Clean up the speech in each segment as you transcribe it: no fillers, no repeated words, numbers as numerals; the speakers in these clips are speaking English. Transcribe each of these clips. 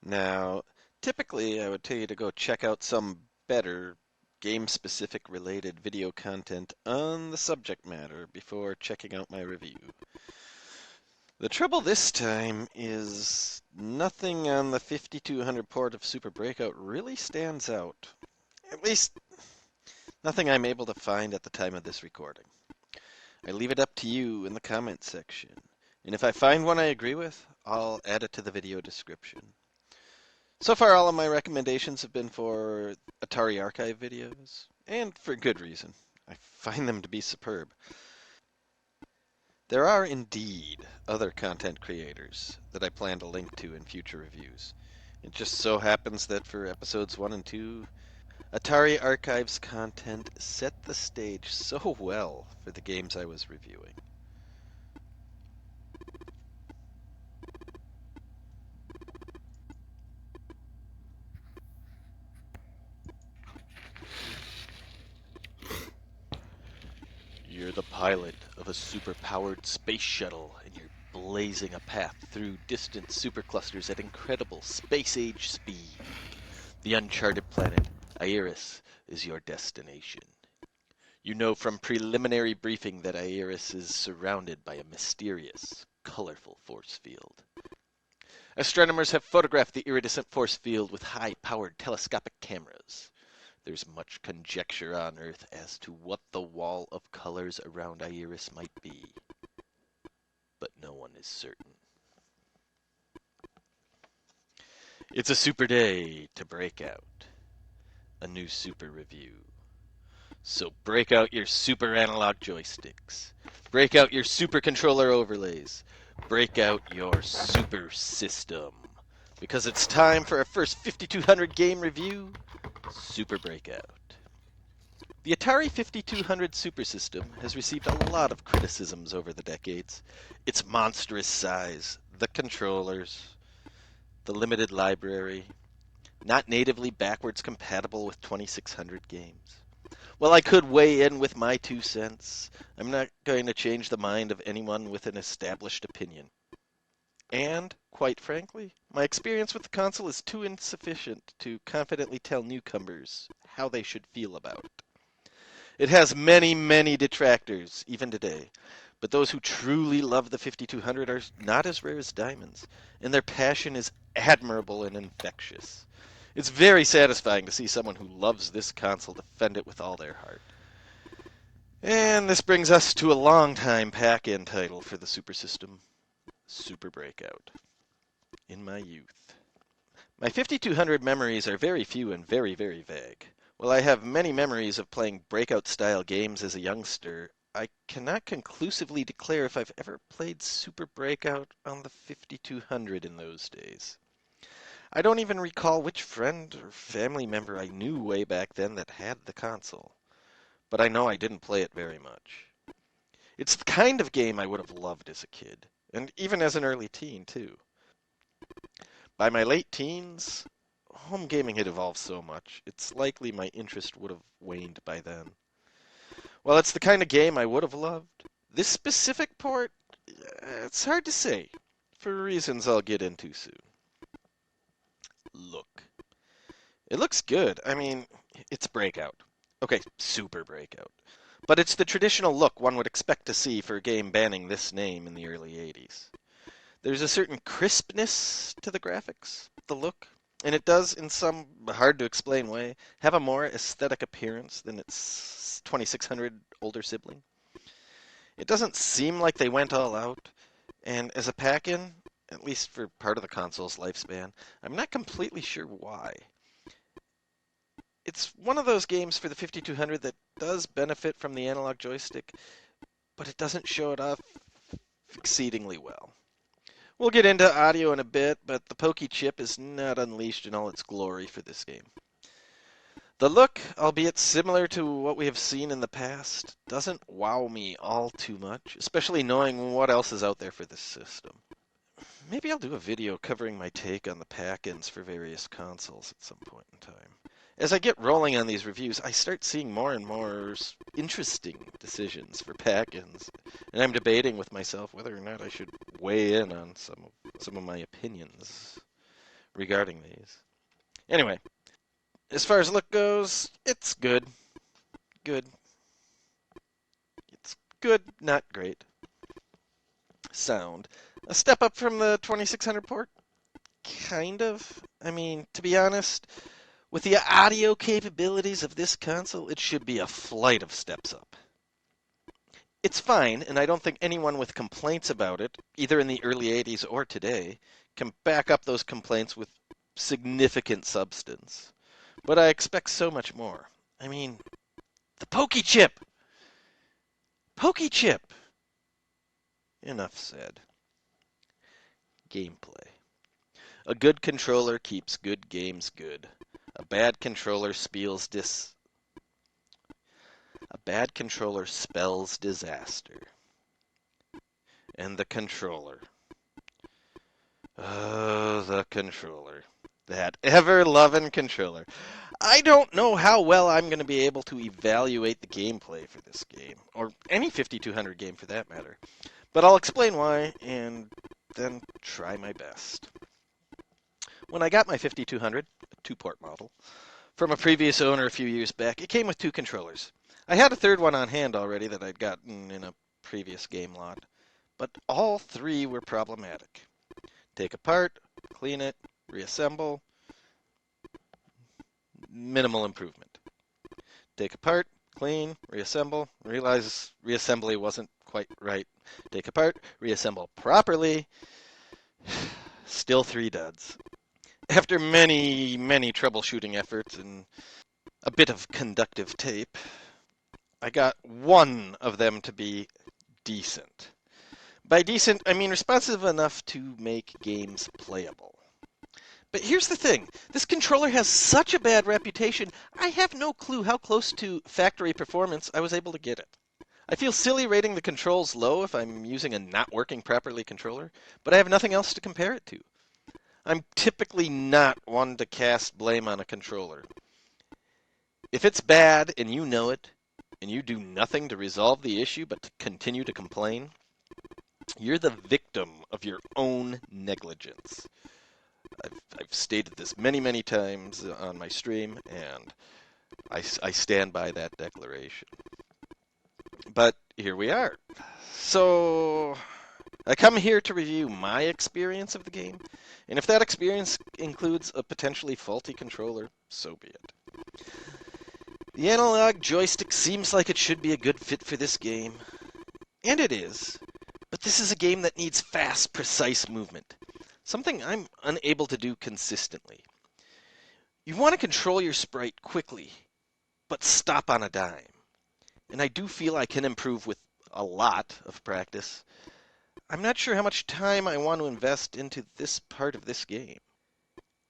Now, typically I would tell you to go check out some better game-specific related video content on the subject matter before checking out my review. The trouble this time is nothing on the 5200 port of Super Breakout really stands out. At least, nothing I'm able to find at the time of this recording. I leave it up to you in the comment section. And if I find one I agree with, I'll add it to the video description. So far, all of my recommendations have been for Atari Archive videos, and for good reason. I find them to be superb. There are indeed other content creators that I plan to link to in future reviews. It just so happens that for episodes 1 and 2, Atari Archive's content set the stage so well for the games I was reviewing. You're the pilot of a super-powered space shuttle, and you're blazing a path through distant superclusters at incredible space-age speed. The uncharted planet, Iris, is your destination. You know from preliminary briefing that Iris is surrounded by a mysterious, colorful force field. Astronomers have photographed the iridescent force field with high-powered telescopic cameras. There's much conjecture on Earth as to what the wall of colors around Iris might be, but no one is certain. It's a super day to break out. A new super review. So break out your super analog joysticks. Break out your super controller overlays. Break out your super system. Because it's time for our first 5200 game review, Super Breakout. The Atari 5200 Super System has received a lot of criticisms over the decades. Its monstrous size, the controllers, the limited library, not natively backwards compatible with 2600 games. Well, I could weigh in with my 2 cents. I'm not going to change the mind of anyone with an established opinion. And, quite frankly, my experience with the console is too insufficient to confidently tell newcomers how they should feel about it. It has many, many detractors, even today, but those who truly love the 5200 are not as rare as diamonds, and their passion is admirable and infectious. It's very satisfying to see someone who loves this console defend it with all their heart. And this brings us to a long-time pack-in title for the Super System, Super Breakout. In my youth. My 5200 memories are very few and very, very vague. While I have many memories of playing Breakout-style games as a youngster, I cannot conclusively declare if I've ever played Super Breakout on the 5200 in those days. I don't even recall which friend or family member I knew way back then that had the console, but I know I didn't play it very much. It's the kind of game I would have loved as a kid, and even as an early teen, too. By my late teens, home gaming had evolved so much, it's likely my interest would have waned by then. While it's the kind of game I would have loved, this specific port, it's hard to say, for reasons I'll get into soon. Look. It looks good. I mean, it's Breakout. Okay, Super Breakout. But it's the traditional look one would expect to see for a game banning this name in the early 80s. There's a certain crispness to the graphics, the look, and it does, in some hard-to-explain way, have a more aesthetic appearance than its 2600 older sibling. It doesn't seem like they went all out, and as a pack-in, at least for part of the console's lifespan, I'm not completely sure why. It's one of those games for the 5200 that does benefit from the analog joystick, but it doesn't show it off exceedingly well. We'll get into audio in a bit, but the Pokey chip is not unleashed in all its glory for this game. The look, albeit similar to what we have seen in the past, doesn't wow me all too much, especially knowing what else is out there for this system. Maybe I'll do a video covering my take on the pack-ins for various consoles at some point in time. As I get rolling on these reviews, I start seeing more and more interesting decisions for pack-ins, and I'm debating with myself whether or not I should weigh in on some of my opinions regarding these. Anyway, as far as look goes, it's good. Good. It's good, not great. Sound. A step up from the 2600 port? Kind of. I mean, to be honest, with the audio capabilities of this console, it should be a flight of steps up. It's fine, and I don't think anyone with complaints about it, either in the early 80s or today, can back up those complaints with significant substance. But I expect so much more. I mean, the Pokey Chip! Pokey Chip! Enough said. Gameplay. A good controller keeps good games good. A bad controller spells disaster. And the controller. Oh, the controller. That ever-loving controller. I don't know how well I'm going to be able to evaluate the gameplay for this game, or any 5200 game for that matter. But I'll explain why, and then try my best. When I got my 5200, a two-port model, from a previous owner a few years back, it came with two controllers. I had a third one on hand already that I'd gotten in a previous game lot, but all three were problematic. Take apart, clean it, reassemble, minimal improvement. Take apart, clean, reassemble, realize reassembly wasn't quite right. Take apart, reassemble properly, still three duds. After many, many troubleshooting efforts and a bit of conductive tape, I got one of them to be decent. By decent, I mean responsive enough to make games playable. But here's the thing. This controller has such a bad reputation, I have no clue how close to factory performance I was able to get it. I feel silly rating the controls low if I'm using a not working properly controller, but I have nothing else to compare it to. I'm typically not one to cast blame on a controller. If it's bad and you know it, and you do nothing to resolve the issue but to continue to complain, you're the victim of your own negligence. I've stated this many, many times on my stream, and I stand by that declaration. But here we are. So I come here to review my experience of the game, and if that experience includes a potentially faulty controller, so be it. The analog joystick seems like it should be a good fit for this game, and it is, but this is a game that needs fast, precise movement, something I'm unable to do consistently. You want to control your sprite quickly, but stop on a dime. And I do feel I can improve with a lot of practice. I'm not sure how much time I want to invest into this part of this game.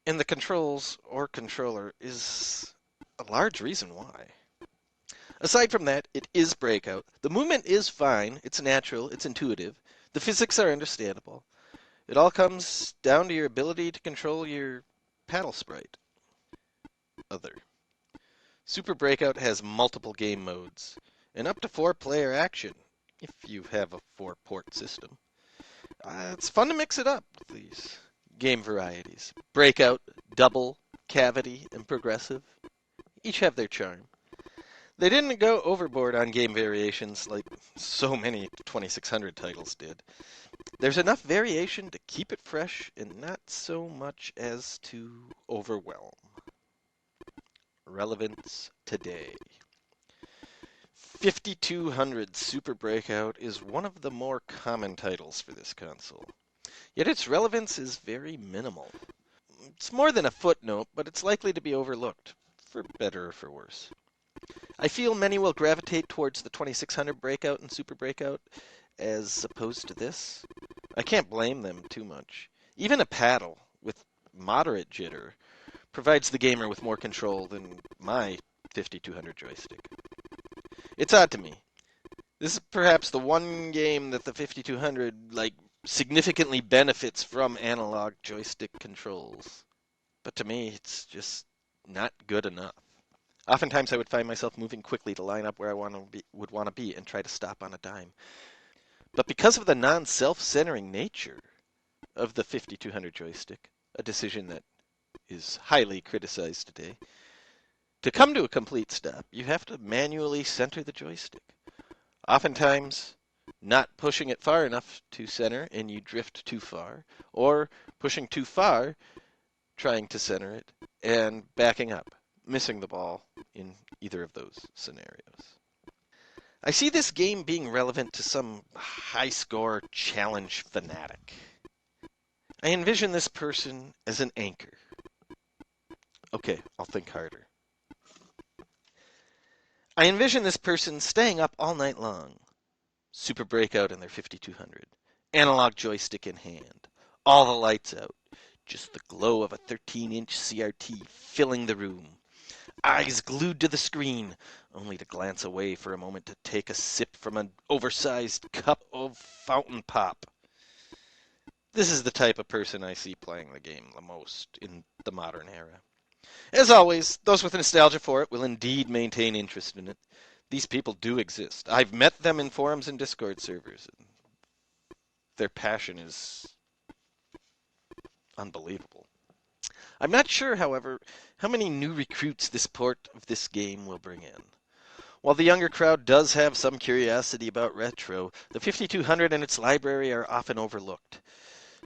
And the controls or controller is a large reason why. Aside from that, it is Breakout. The movement is fine, it's natural, it's intuitive. The physics are understandable. It all comes down to your ability to control your paddle sprite. Other. Super Breakout has multiple game modes, and up to 4-player action, if you have a 4-port system. It's fun to mix it up with these game varieties. Breakout, Double, Cavity, and Progressive each have their charm. They didn't go overboard on game variations like so many 2600 titles did. There's enough variation to keep it fresh and not so much as to overwhelm. Relevance today. 5200 Super Breakout is one of the more common titles for this console, yet its relevance is very minimal. It's more than a footnote, but it's likely to be overlooked, for better or for worse. I feel many will gravitate towards the 2600 Breakout and Super Breakout as opposed to this. I can't blame them too much. Even a paddle with moderate jitter provides the gamer with more control than my 5200 joystick. It's odd to me. This is perhaps the one game that the 5200 significantly benefits from analog joystick controls. But to me, it's just not good enough. Oftentimes I would find myself moving quickly to line up where I would want to be and try to stop on a dime. But because of the non-self-centering nature of the 5200 joystick, a decision that is highly criticized today. To come to a complete stop, you have to manually center the joystick. Oftentimes, not pushing it far enough to center and you drift too far, or pushing too far, trying to center it, and backing up, missing the ball in either of those scenarios. I see this game being relevant to some high score challenge fanatic. I envision this person as an anchor. Okay, I'll think harder. I envision this person staying up all night long, Super Breakout in their 5200, analog joystick in hand, all the lights out, just the glow of a 13-inch CRT filling the room, eyes glued to the screen, only to glance away for a moment to take a sip from an oversized cup of fountain pop. This is the type of person I see playing the game the most in the modern era. As always, those with nostalgia for it will indeed maintain interest in it. These people do exist. I've met them in forums and Discord servers. Their passion is unbelievable. I'm not sure, however, how many new recruits this port of this game will bring in. While the younger crowd does have some curiosity about retro, the 5200 and its library are often overlooked.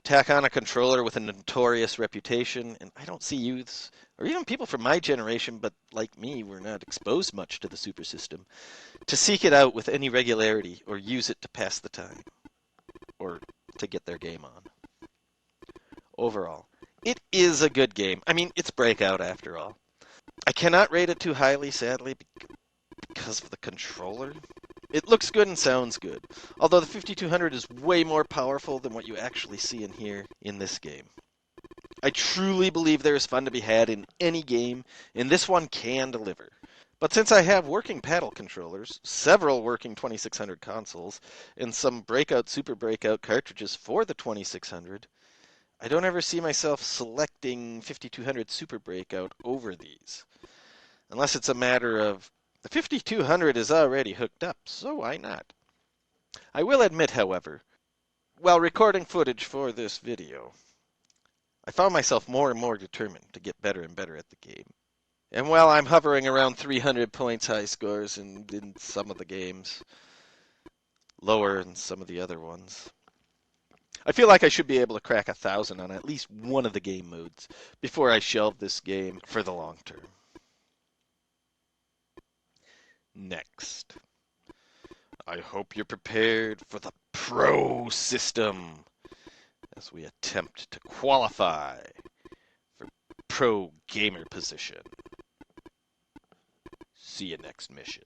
Tack on a controller with a notorious reputation, and I don't see youths, or even people from my generation, but like me, were not exposed much to the Super System, to seek it out with any regularity or use it to pass the time, or to get their game on. Overall, it is a good game. I mean, it's Breakout after all. I cannot rate it too highly, sadly, because of the controller. It looks good and sounds good, although the 5200 is way more powerful than what you actually see and hear in this game. I truly believe there is fun to be had in any game, and this one can deliver. But since I have working paddle controllers, several working 2600 consoles, and some Breakout Super Breakout cartridges for the 2600, I don't ever see myself selecting 5200 Super Breakout over these. Unless it's a matter of, the 5200 is already hooked up, so why not? I will admit, however, while recording footage for this video, I found myself more and more determined to get better and better at the game. And while I'm hovering around 300 points high scores in some of the games, lower in some of the other ones, I feel like I should be able to crack 1,000 on at least one of the game modes before I shelve this game for the long term. Next, I hope you're prepared for the Pro System as we attempt to qualify for Pro Gamer position. See you next mission.